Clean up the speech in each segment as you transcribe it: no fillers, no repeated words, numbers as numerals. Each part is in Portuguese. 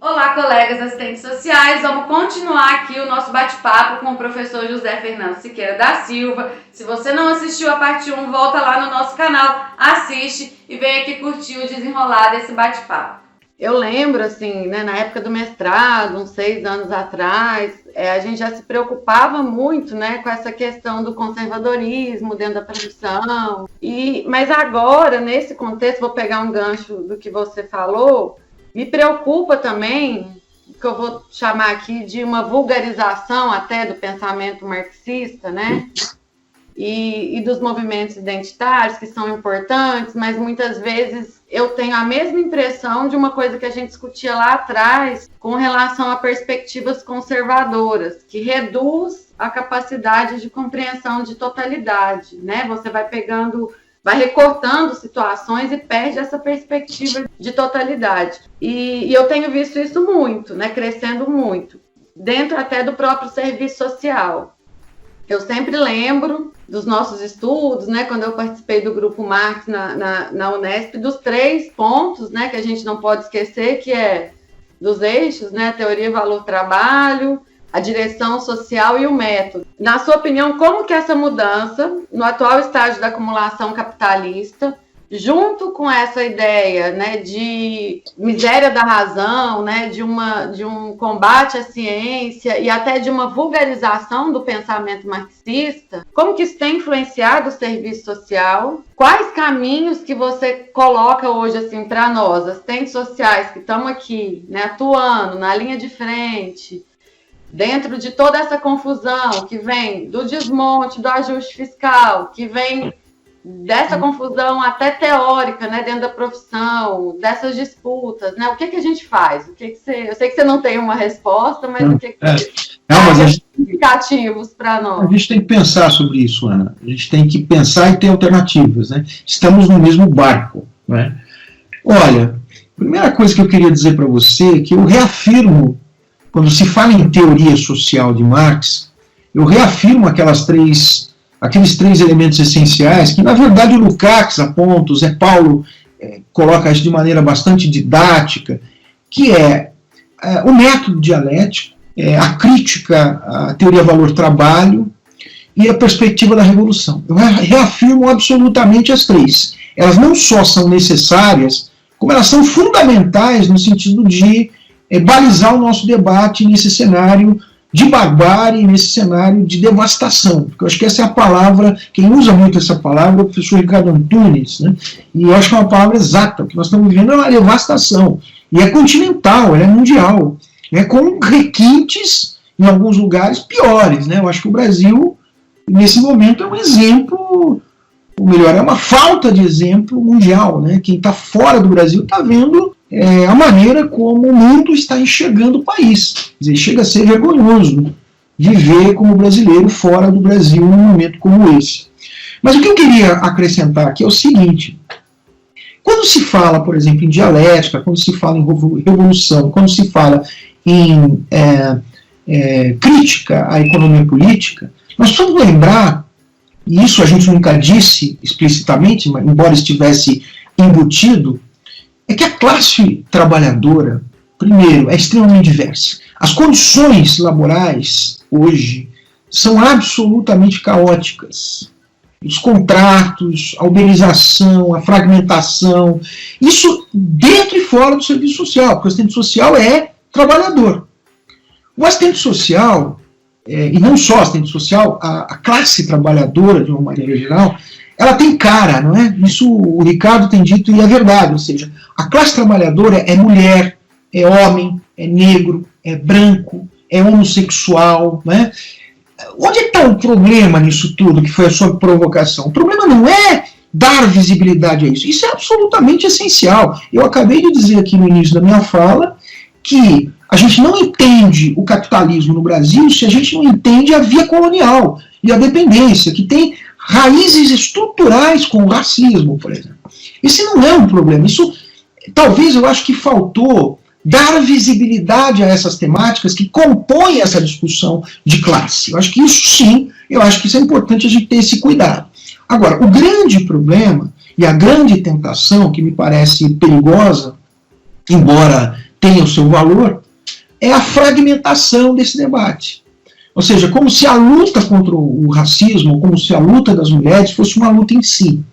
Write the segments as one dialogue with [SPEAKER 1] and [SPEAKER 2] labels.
[SPEAKER 1] Olá, colegas assistentes sociais, vamos continuar aqui o nosso bate-papo com o professor José Fernando Siqueira da Silva. Se você não assistiu a parte 1, volta lá no nosso canal, assiste e vem aqui curtir o desenrolar desse bate-papo. Eu lembro, assim, né, na época do mestrado, uns 6 anos atrás, a gente já se preocupava muito, né, com essa questão do conservadorismo dentro da profissão. Mas agora, nesse contexto, vou pegar um gancho do que você falou, me preocupa também, que eu vou chamar aqui de uma vulgarização até do pensamento marxista, né? E dos movimentos identitários, que são importantes, mas muitas vezes eu tenho a mesma impressão de uma coisa que a gente discutia lá atrás com relação a perspectivas conservadoras, que reduz a capacidade de compreensão de totalidade, né? Você vai recortando situações e perde essa perspectiva de totalidade. E eu tenho visto isso muito, né, crescendo muito, dentro até do próprio serviço social. Eu sempre lembro dos nossos estudos, né, quando eu participei do Grupo Marx na Unesp, dos 3 pontos, né, que a gente não pode esquecer, que é dos eixos, né, teoria, valor, trabalho, a direção social e o método. Na sua opinião, como que essa mudança, no atual estágio da acumulação capitalista, junto com essa ideia, né, de miséria da razão, né, de um combate à ciência e até de uma vulgarização do pensamento marxista, como que isso tem influenciado o serviço social? Quais caminhos que você coloca hoje assim, para nós, assistentes sociais que estamos aqui, né, atuando na linha de frente, dentro de toda essa confusão que vem do desmonte, do ajuste fiscal, que vem dessa confusão até teórica, né, dentro da profissão, dessas disputas, né? O que a gente faz? Eu sei que você não tem uma resposta, mas o que significativos para nós?
[SPEAKER 2] A gente tem que pensar sobre isso, Ana. A gente tem que pensar e ter alternativas, né? Estamos no mesmo barco, né? Olha, a primeira coisa que eu queria dizer para você é que eu reafirmo, quando se fala em teoria social de Marx, eu reafirmo aqueles 3 elementos essenciais que, na verdade, o Lukács aponta, o Zé Paulo coloca isso de maneira bastante didática, que é o método dialético, a crítica à teoria valor-trabalho e a perspectiva da revolução. Eu reafirmo absolutamente as 3. Elas não só são necessárias, como elas são fundamentais no sentido de balizar o nosso debate nesse cenário de barbárie, nesse cenário de devastação, porque eu acho que essa é a palavra, quem usa muito essa palavra é o professor Ricardo Antunes, né? E eu acho que é uma palavra exata. O que nós estamos vivendo é uma devastação, e é continental, é mundial, com requintes, em alguns lugares, piores, né? Eu acho que o Brasil, nesse momento, é um exemplo, ou melhor, é uma falta de exemplo mundial, né? Quem está fora do Brasil está vendo a maneira como o mundo está enxergando o país. Quer dizer, chega a ser vergonhoso viver como brasileiro fora do Brasil num momento como esse. Mas o que eu queria acrescentar aqui é o seguinte: quando se fala, por exemplo, em dialética, quando se fala em revolução, quando se fala em crítica à economia política, nós precisamos lembrar, e isso a gente nunca disse explicitamente, mas embora estivesse embutido, é que a classe trabalhadora, primeiro, é extremamente diversa. As condições laborais, hoje, são absolutamente caóticas. Os contratos, a uberização, a fragmentação, isso dentro e fora do serviço social, porque o assistente social é trabalhador. O assistente social, e não só o assistente social, a classe trabalhadora, de uma maneira geral, ela tem cara, não é? Isso o Ricardo tem dito e é verdade, ou seja, a classe trabalhadora é mulher, é homem, é negro, é branco, é homossexual, não é? Onde está o problema nisso tudo, que foi a sua provocação? O problema não é dar visibilidade a isso, isso é absolutamente essencial. Eu acabei de dizer aqui no início da minha fala que a gente não entende o capitalismo no Brasil se a gente não entende a via colonial e a dependência, que tem raízes estruturais com o racismo, por exemplo. Esse não é um problema. Isso, talvez, eu acho que faltou dar visibilidade a essas temáticas que compõem essa discussão de classe. Eu acho que isso sim, eu acho que isso é importante a gente ter esse cuidado. Agora, o grande problema e a grande tentação, que me parece perigosa, embora tenha o seu valor, é a fragmentação desse debate. Ou seja, como se a luta contra o racismo, como se a luta das mulheres fosse uma luta em si.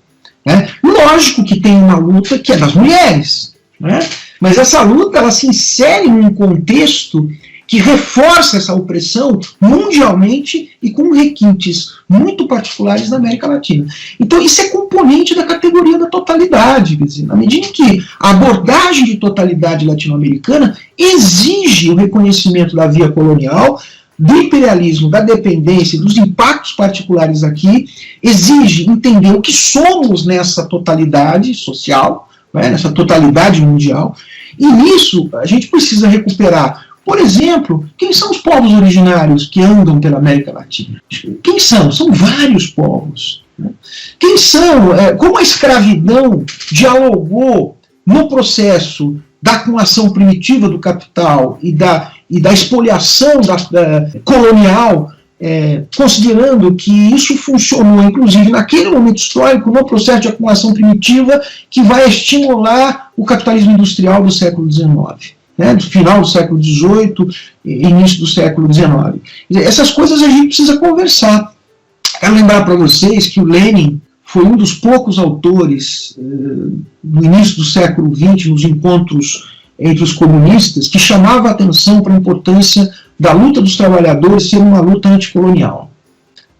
[SPEAKER 2] Né? Lógico que tem uma luta que é das mulheres, né? Mas essa luta ela se insere num contexto que reforça essa opressão mundialmente e com requintes muito particulares na América Latina. Então isso é componente da categoria da totalidade, quer dizer, na medida em que a abordagem de totalidade latino-americana exige o reconhecimento da via colonial, do imperialismo, da dependência, dos impactos particulares aqui, exige entender o que somos nessa totalidade social, né, nessa totalidade mundial, e nisso a gente precisa recuperar, por exemplo, quem são os povos originários que andam pela América Latina? Quem são? São vários povos. Né? Quem são? Como a escravidão dialogou no processo da acumulação primitiva do capital e da expoliação colonial, considerando que isso funcionou, inclusive, naquele momento histórico, no processo de acumulação primitiva, que vai estimular o capitalismo industrial do século XIX, né, do final do século XVIII e início do século XIX. Essas coisas a gente precisa conversar. Quero lembrar para vocês que o Lenin foi um dos poucos autores no início do século XX, nos encontros entre os comunistas, que chamava a atenção para a importância da luta dos trabalhadores ser uma luta anticolonial.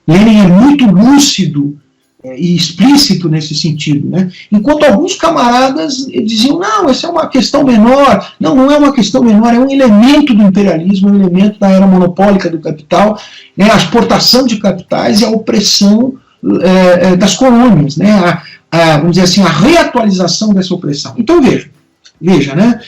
[SPEAKER 2] Lenin é muito lúcido e explícito nesse sentido, né? Enquanto alguns camaradas diziam, não, essa é uma questão menor. Não, não é uma questão menor, é um elemento do imperialismo, um elemento da era monopólica do capital, né? A exportação de capitais e a opressão das colônias, né? Vamos dizer assim, a reatualização dessa opressão. Então veja, né?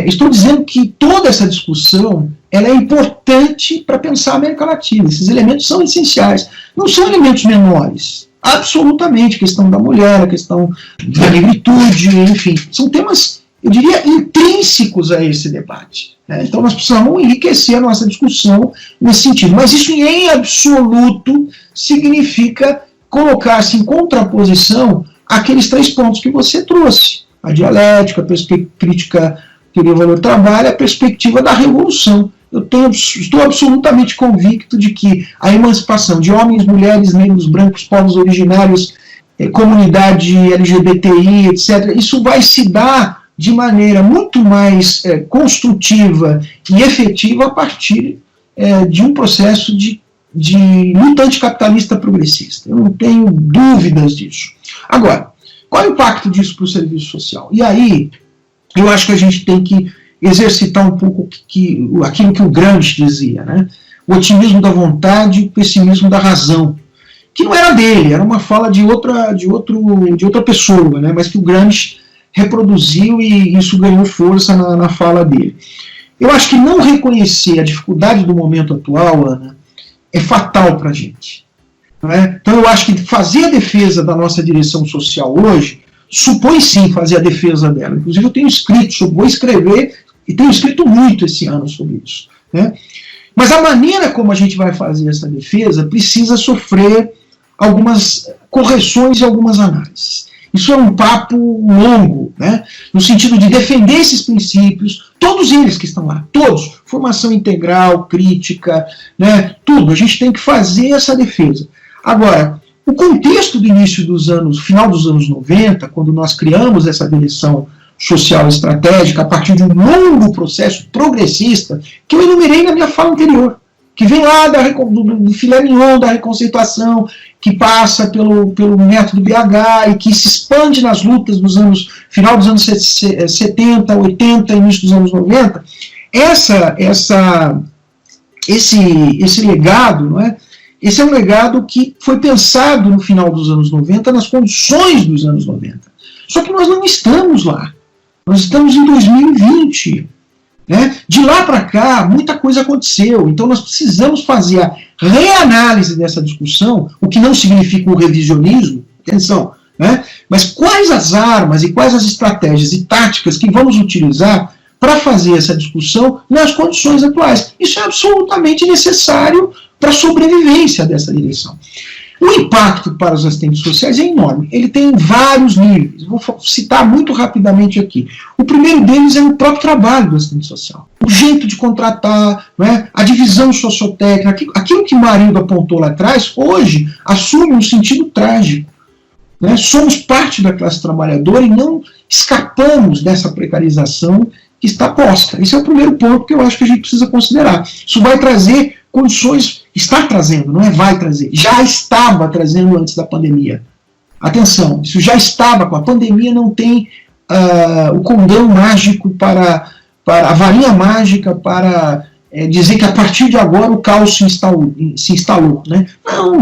[SPEAKER 2] Estou dizendo que toda essa discussão ela é importante para pensar a América Latina. Esses elementos são essenciais. Não são elementos menores. Absolutamente. A questão da mulher, a questão da negritude, enfim. São temas, eu diria, intrínsecos a esse debate. Né? Então nós precisamos enriquecer a nossa discussão nesse sentido. Mas isso em absoluto significa colocar-se em contraposição àqueles 3 pontos que você trouxe. A dialética, a crítica teoria valor-trabalho, a perspectiva da revolução. Estou absolutamente convicto de que a emancipação de homens, mulheres, negros, brancos, povos originários, comunidade LGBTI, etc., isso vai se dar de maneira muito mais construtiva e efetiva a partir de um processo de luta anticapitalista progressista. Eu não tenho dúvidas disso. Agora, qual é o impacto disso para o serviço social? E aí, eu acho que a gente tem que exercitar um pouco aquilo que o Gramsci dizia, né? O otimismo da vontade e o pessimismo da razão, que não era dele, era uma fala de outra pessoa, né? Mas que o Gramsci reproduziu e isso ganhou força na fala dele. Eu acho que não reconhecer a dificuldade do momento atual, Ana, é fatal para a gente. Então eu acho que fazer a defesa da nossa direção social hoje supõe sim fazer a defesa dela. Inclusive eu tenho escrito, vou escrever, e tenho escrito muito esse ano sobre isso. Né? Mas a maneira como a gente vai fazer essa defesa precisa sofrer algumas correções e algumas análises. Isso é um papo longo, né? No sentido de defender esses princípios, todos eles que estão lá, todos, formação integral, crítica, né? Tudo, a gente tem que fazer essa defesa. Agora, o contexto do início dos anos, final dos anos 90, quando nós criamos essa direção social estratégica a partir de um longo processo progressista, que eu enumerei na minha fala anterior, que vem lá do filé mignon da reconceituação, que passa pelo método BH e que se expande nas lutas dos anos, final dos anos 70, 80, início dos anos 90, esse legado, não é? Esse é um legado que foi pensado no final dos anos 90, nas condições dos anos 90. Só que nós não estamos lá. Nós estamos em 2020. Né? De lá para cá, muita coisa aconteceu. Então nós precisamos fazer a reanálise dessa discussão, o que não significa um revisionismo, atenção, né? Mas quais as armas e quais as estratégias e táticas que vamos utilizar para fazer essa discussão nas condições atuais. Isso é absolutamente necessário para a sobrevivência dessa direção. O impacto para os assistentes sociais é enorme. Ele tem vários níveis. Vou citar muito rapidamente aqui. O primeiro deles é o próprio trabalho do assistente social. O jeito de contratar, né, a divisão sociotécnica, aquilo que Marildo apontou lá atrás, hoje assume um sentido trágico. Né? Somos parte da classe trabalhadora e não escapamos dessa precarização que está posta. Esse é o primeiro ponto que eu acho que a gente precisa considerar. Isso vai trazer condições, está trazendo, não é vai trazer, já estava trazendo antes da pandemia. Atenção, isso já estava, com a pandemia não tem o condão mágico para a varinha mágica para dizer que a partir de agora o caos se instalou. Né? Não,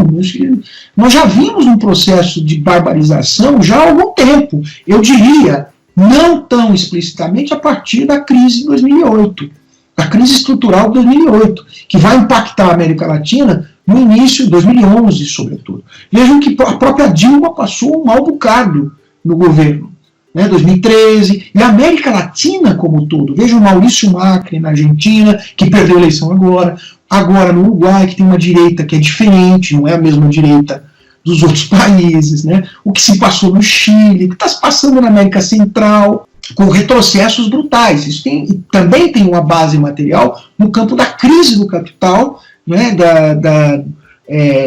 [SPEAKER 2] nós já vimos um processo de barbarização já há algum tempo. Eu diria, não tão explicitamente a partir da crise de 2008, a crise estrutural de 2008, que vai impactar a América Latina no início de 2011, sobretudo. Vejam que a própria Dilma passou um mau bocado no governo, né, 2013, e a América Latina como um todo. Vejam o Maurício Macri na Argentina, que perdeu a eleição agora no Uruguai, que tem uma direita que é diferente, não é a mesma direita dos outros países, né? O que se passou no Chile, o que está se passando na América Central, com retrocessos brutais. Isso também tem uma base material no campo da crise do capital, né,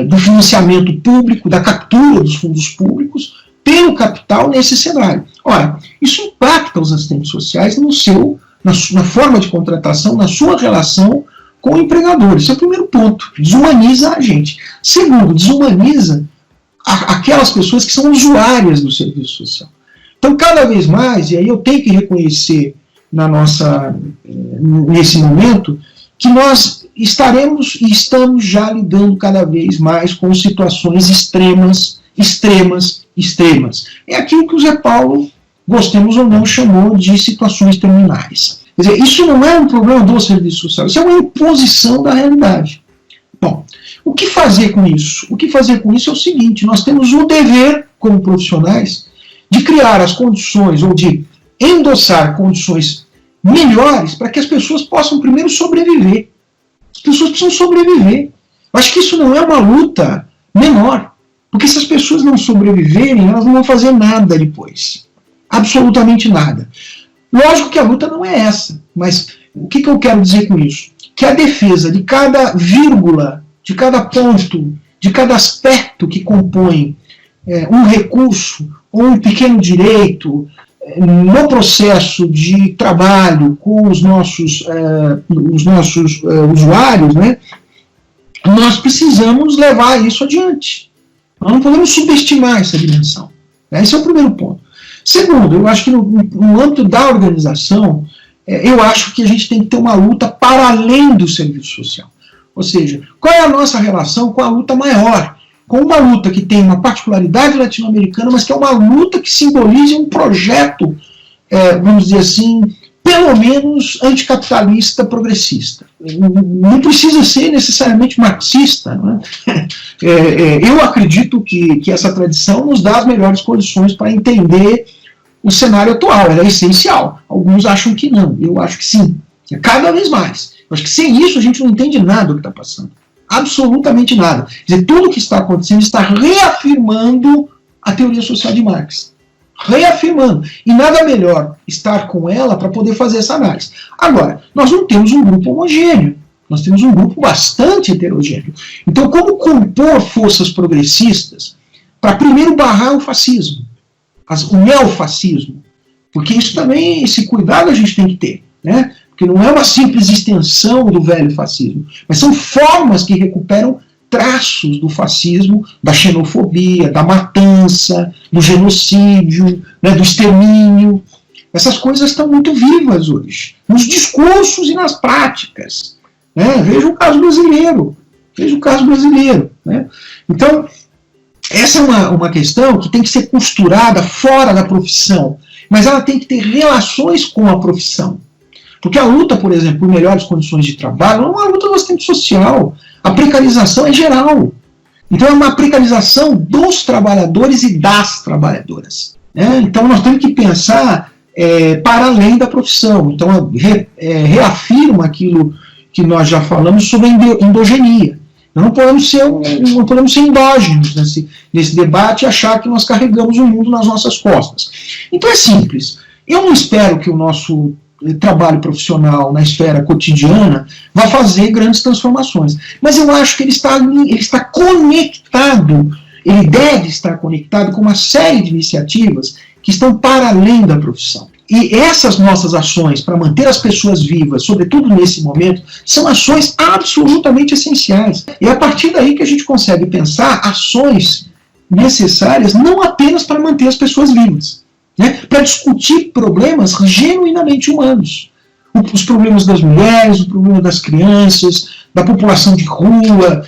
[SPEAKER 2] do financiamento público, da captura dos fundos públicos pelo capital nesse cenário. Ora, isso impacta os assistentes sociais na forma de contratação, na sua relação com o empregador. Esse é o primeiro ponto. Desumaniza a gente. Segundo, desumaniza aquelas pessoas que são usuárias do serviço social. Então, cada vez mais, e aí eu tenho que reconhecer nesse momento, que nós estaremos e estamos já lidando cada vez mais com situações extremas. É aquilo que o Zé Paulo, gostemos ou não, chamou de situações terminais. Quer dizer, isso não é um problema do serviço social, isso é uma imposição da realidade. Bom, o que fazer com isso? O que fazer com isso é o seguinte: nós temos o dever, como profissionais, de criar as condições, ou de endossar condições melhores para que as pessoas possam primeiro sobreviver. As pessoas precisam sobreviver. Eu acho que isso não é uma luta menor, porque se as pessoas não sobreviverem, elas não vão fazer nada depois. Absolutamente nada. Lógico que a luta não é essa, mas o que eu quero dizer com isso? Que a defesa de cada vírgula, de cada ponto, de cada aspecto que compõe um recurso ou um pequeno direito no processo de trabalho com os nossos usuários, né, nós precisamos levar isso adiante. Nós não podemos subestimar essa dimensão. Esse é o primeiro ponto. Segundo, eu acho que no âmbito da organização, eu acho que a gente tem que ter uma luta para além do serviço social. Ou seja, qual é a nossa relação com a luta maior? Com uma luta que tem uma particularidade latino-americana, mas que é uma luta que simboliza um projeto, vamos dizer assim, pelo menos anticapitalista progressista. Não precisa ser necessariamente marxista. Não é? Eu acredito que essa tradição nos dá as melhores condições para entender o cenário atual. Ela é essencial. Alguns acham que não. Eu acho que sim. Cada vez mais. Eu acho que sem isso a gente não entende nada do que está passando. Absolutamente nada. Quer dizer, tudo o que está acontecendo está reafirmando a teoria social de Marx. Reafirmando. E nada melhor estar com ela para poder fazer essa análise. Agora, nós não temos um grupo homogêneo. Nós temos um grupo bastante heterogêneo. Então, como compor forças progressistas para primeiro barrar o fascismo, o neofascismo? Porque isso também, esse cuidado a gente tem que ter, né? Porque não é uma simples extensão do velho fascismo, mas são formas que recuperam traços do fascismo, da xenofobia, da matança, do genocídio, né, do extermínio. Essas coisas estão muito vivas hoje, nos discursos e nas práticas. Né? Veja o caso brasileiro. Né? Então, essa é uma questão que tem que ser costurada fora da profissão, mas ela tem que ter relações com a profissão. Porque a luta, por exemplo, por melhores condições de trabalho, não é uma luta do assistente social. A precarização é geral. Então é uma precarização dos trabalhadores e das trabalhadoras. Né? Então nós temos que pensar para além da profissão. Então reafirma aquilo que nós já falamos sobre a endogenia. Nós não podemos ser endógenos nesse debate e achar que nós carregamos o mundo nas nossas costas. Então é simples. Eu não espero que o nosso trabalho profissional na esfera cotidiana vá fazer grandes transformações. Mas eu acho que ele está conectado, ele deve estar conectado com uma série de iniciativas que estão para além da profissão. E essas nossas ações para manter as pessoas vivas, sobretudo nesse momento, são ações absolutamente essenciais. E é a partir daí que a gente consegue pensar ações necessárias não apenas para manter as pessoas vivas, né, para discutir problemas genuinamente humanos. Os problemas das mulheres, o problema das crianças, da população de rua,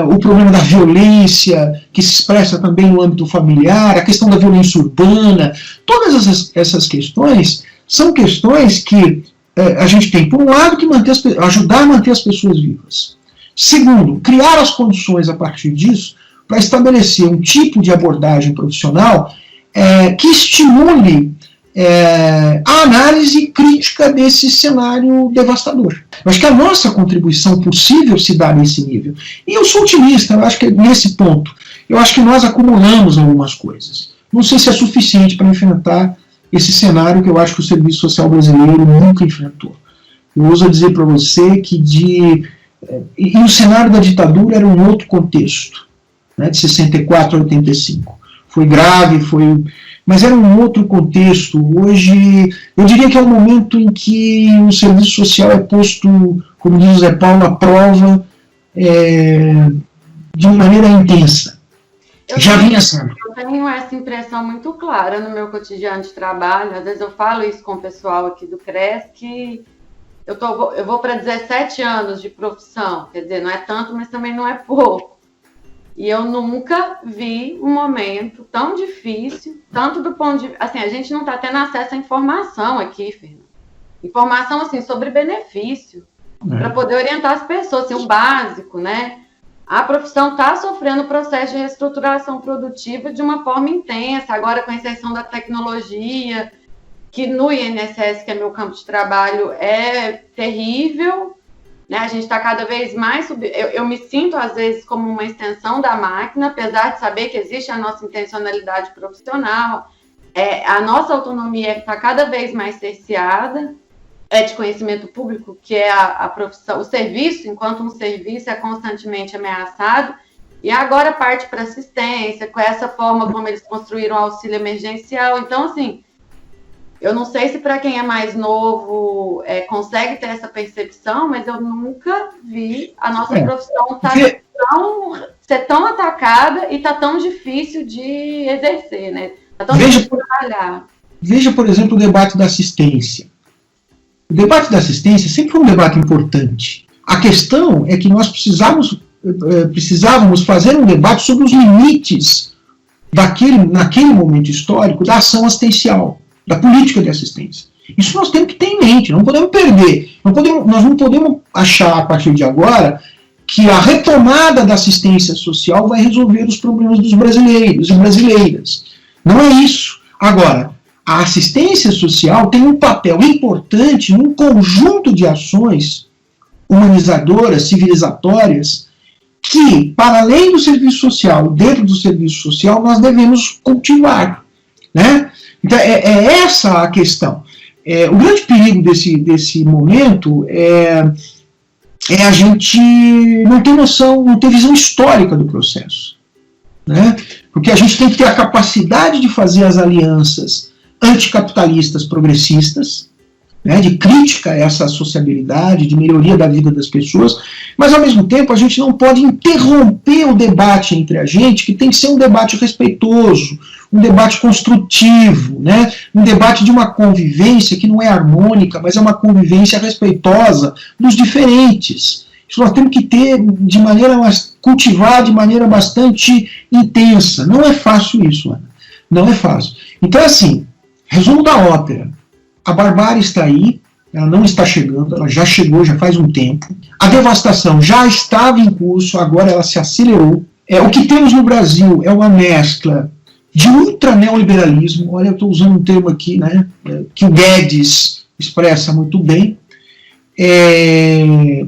[SPEAKER 2] o problema da violência, que se expressa também no âmbito familiar, a questão da violência urbana. Todas essas questões são questões que a gente tem, por um lado, que ajudar a manter as pessoas vivas. Segundo, criar as condições a partir disso para estabelecer um tipo de abordagem profissional que estimule a análise crítica desse cenário devastador. Eu acho que a nossa contribuição possível se dá nesse nível. E eu sou otimista, eu acho que nesse ponto, eu acho que nós acumulamos algumas coisas. Não sei se é suficiente para enfrentar esse cenário que eu acho que o Serviço Social brasileiro nunca enfrentou. Eu ouso dizer para você que e o cenário da ditadura era um outro contexto, né, de 64 a 85. Foi grave, mas era um outro contexto. Hoje, eu diria que é o momento em que o serviço social é posto, como diz o Zé Paulo, à prova de uma maneira intensa. Já vinha sendo.
[SPEAKER 1] Eu tenho essa impressão muito clara no meu cotidiano de trabalho. Às vezes eu falo isso com o pessoal aqui do CRES, que eu vou para 17 anos de profissão. Quer dizer, não é tanto, mas também não é pouco. E eu nunca vi um momento tão difícil, tanto do ponto de... Assim, a gente não está tendo acesso à informação aqui, Fernando. Informação, assim, sobre benefício, para poder orientar as pessoas, assim, o básico, né? A profissão está sofrendo o processo de reestruturação produtiva de uma forma intensa, agora com a inserção da tecnologia, que no INSS, que é meu campo de trabalho, é terrível. Né, a gente está cada vez mais... Eu me sinto, às vezes, como uma extensão da máquina, apesar de saber que existe a nossa intencionalidade profissional, a nossa autonomia está cada vez mais cerceada, de conhecimento público, que é a profissão, o serviço, enquanto um serviço é constantemente ameaçado, e agora parte para assistência, com essa forma como eles construíram o auxílio emergencial. Então, assim... Eu não sei se para quem é mais novo consegue ter essa percepção, mas eu nunca vi a nossa profissão ser tão atacada e tá tão difícil de exercer, né? Tá tão difícil de trabalhar.
[SPEAKER 2] Veja, por exemplo, o debate da assistência. O debate da assistência sempre foi um debate importante. A questão é que nós precisávamos fazer um debate sobre os limites naquele momento histórico da ação assistencial, da política de assistência. Isso nós temos que ter em mente, não podemos perder. Nós não podemos achar, a partir de agora, que a retomada da assistência social vai resolver os problemas dos brasileiros e brasileiras. Não é isso. Agora, a assistência social tem um papel importante num conjunto de ações humanizadoras, civilizatórias, que, para além do serviço social, dentro do serviço social, nós devemos cultivar, né? Então, é essa a questão. O grande perigo desse momento é a gente não ter noção, não ter visão histórica do processo, né? Porque a gente tem que ter a capacidade de fazer as alianças anticapitalistas progressistas, né, de crítica a essa sociabilidade, de melhoria da vida das pessoas, mas ao mesmo tempo a gente não pode interromper o debate entre a gente, que tem que ser um debate respeitoso, um debate construtivo, né, um debate de uma convivência que não é harmônica, mas é uma convivência respeitosa dos diferentes. Isso nós temos que ter cultivar de maneira bastante intensa. Não é fácil isso, Ana. Não é fácil. Então, assim, resumo da ópera. A barbárie está aí, ela não está chegando, ela já chegou, já faz um tempo. A devastação já estava em curso, agora ela se acelerou. O que temos no Brasil é uma mescla de ultraneoliberalismo, olha, eu estou usando um termo aqui, né, que o Guedes expressa muito bem,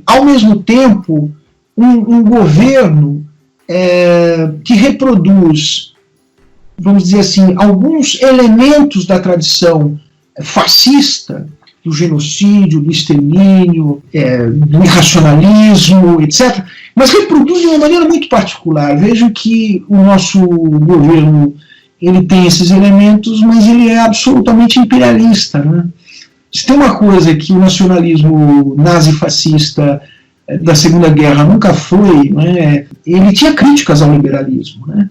[SPEAKER 2] ao mesmo tempo, um governo que reproduz, vamos dizer assim, alguns elementos da tradição fascista, do genocídio, do extermínio, do irracionalismo, etc., mas reproduz de uma maneira muito particular. Vejo que o nosso governo ele tem esses elementos, mas ele é absolutamente imperialista, né? Se tem uma coisa que o nacionalismo nazi-fascista da Segunda Guerra nunca foi, né, ele tinha críticas ao liberalismo, né?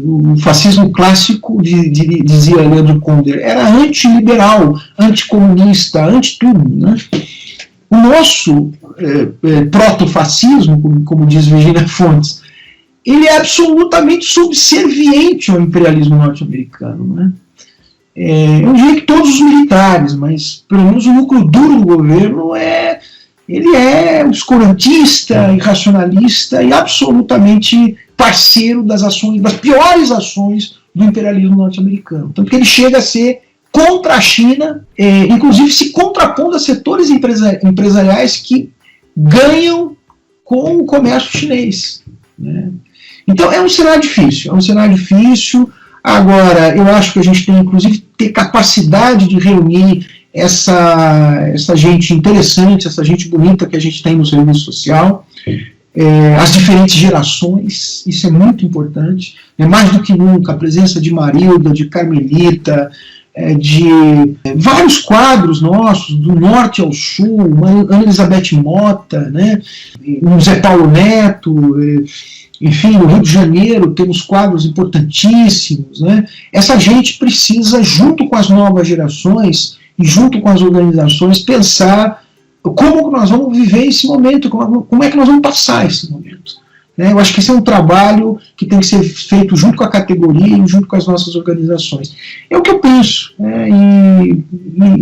[SPEAKER 2] O fascismo clássico, dizia Leandro Konder, era antiliberal, anticomunista, anti-tudo, né? O nosso proto-fascismo, como diz Virginia Fontes, ele é absolutamente subserviente ao imperialismo norte-americano, né? Eu diria que todos os militares, mas pelo menos o núcleo duro do governo ele é obscurantista, irracionalista e absolutamente parceiro das ações, das piores ações do imperialismo norte-americano. Tanto que ele chega a ser contra a China, inclusive se contrapondo a setores empresariais que ganham com o comércio chinês, né? Então é um cenário difícil, Agora, eu acho que a gente tem, inclusive, ter capacidade de reunir essa gente interessante, essa gente bonita que a gente tem no serviço social, as diferentes gerações, isso é muito importante, mais do que nunca, a presença de Marilda, de Carmelita, de vários quadros nossos, do norte ao sul, Ana Elizabeth Mota, né, o Zé Paulo Neto, enfim, no Rio de Janeiro temos quadros importantíssimos, né? Essa gente precisa, junto com as novas gerações e junto com as organizações, pensar como nós vamos viver esse momento, como é que nós vamos passar esse momento, né? Eu acho que esse é um trabalho que tem que ser feito junto com a categoria e junto com as nossas organizações. É o que eu penso, né? E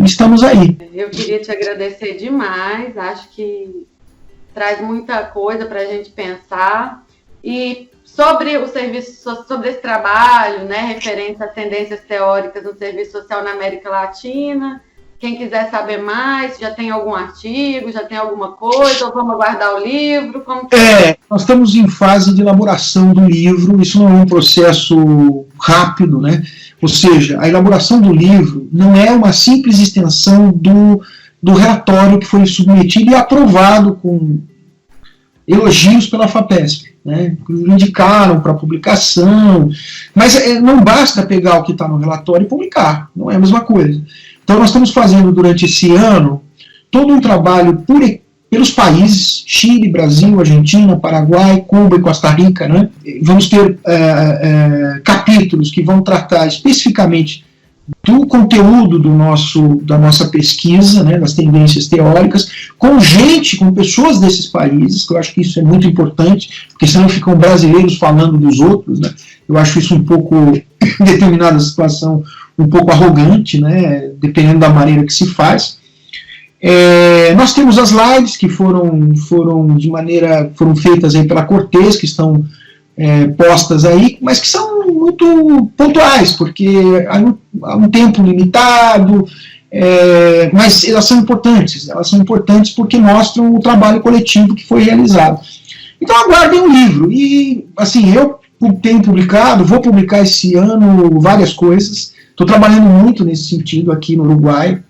[SPEAKER 2] estamos aí.
[SPEAKER 1] Eu queria te agradecer demais, acho que traz muita coisa para a gente pensar. E sobre o serviço, sobre esse trabalho, né, referente às tendências teóricas no serviço social na América Latina, quem quiser saber mais, já tem algum artigo, já tem alguma coisa, ou vamos aguardar o livro? Como que...
[SPEAKER 2] Nós estamos em fase de elaboração do livro, isso não é um processo rápido, né? Ou seja, a elaboração do livro não é uma simples extensão do relatório que foi submetido e aprovado com elogios pela FAPESP, né? Indicaram para publicação, mas não basta pegar o que está no relatório e publicar, não é a mesma coisa. Então nós estamos fazendo durante esse ano todo um trabalho pelos países, Chile, Brasil, Argentina, Paraguai, Cuba e Costa Rica, né? Vamos ter capítulos que vão tratar especificamente do conteúdo da nossa pesquisa, né, das tendências teóricas, com pessoas desses países, que eu acho que isso é muito importante, porque senão ficam brasileiros falando dos outros, né? Eu acho isso um pouco, em determinada situação, um pouco arrogante, né, dependendo da maneira que se faz. Nós temos as lives que foram feitas aí pela Cortez, que estão postas aí, mas que são muito pontuais, porque há um tempo limitado, mas elas são importantes porque mostram o trabalho coletivo que foi realizado. Então aguardem o livro, e assim, eu tenho publicado, vou publicar esse ano várias coisas, estou trabalhando muito nesse sentido aqui no Uruguai,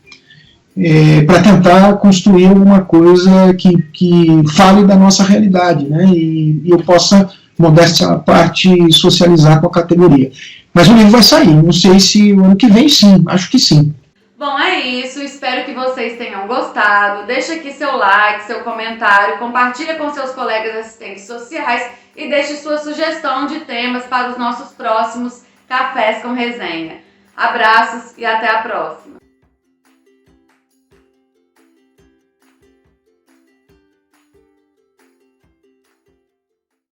[SPEAKER 2] para tentar construir alguma coisa que fale da nossa realidade, né, e eu possa, modéstia à parte, socializar com a categoria. Mas o livro vai sair, não sei se o ano que vem sim, acho que sim.
[SPEAKER 1] Bom, é isso, espero que vocês tenham gostado, deixa aqui seu like, seu comentário, compartilha com seus colegas assistentes sociais e deixe sua sugestão de temas para os nossos próximos Cafés com Resenha. Abraços e até a próxima!